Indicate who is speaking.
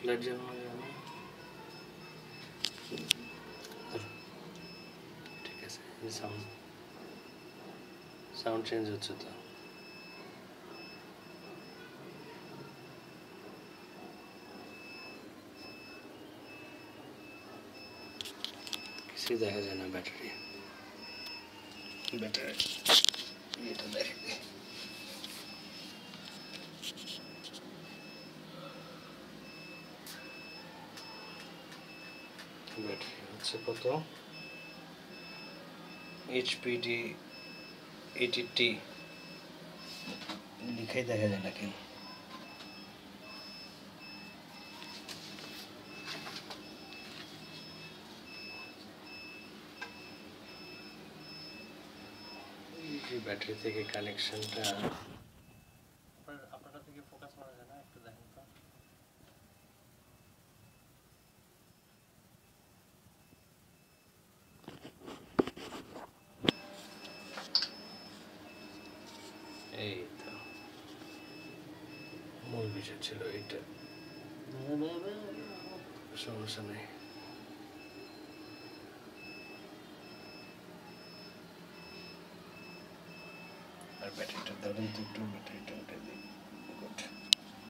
Speaker 1: Light জ্বালানো যাবে না। ঠিক আছে, সাউন্ড চেঞ্জ হচ্ছে তো। কিছুই দেখা যায় না ব্যাটারি এটা দেখে ব্যাটারি হচ্ছে কত, এইচপিডি 80T লিখাই দেখা যায় না কেন। ব্যাটারি থেকে কানেকশনটা আপনারা থেকে ফোকাস করা যায় না, একটু দেখেন তো। এই তো মূল বিষয় ছিল এইটা, সমস্যা নেই। আর ব্যাটারিটা ধরেন তো একটু, ব্যাটারিটা উঠে দিই।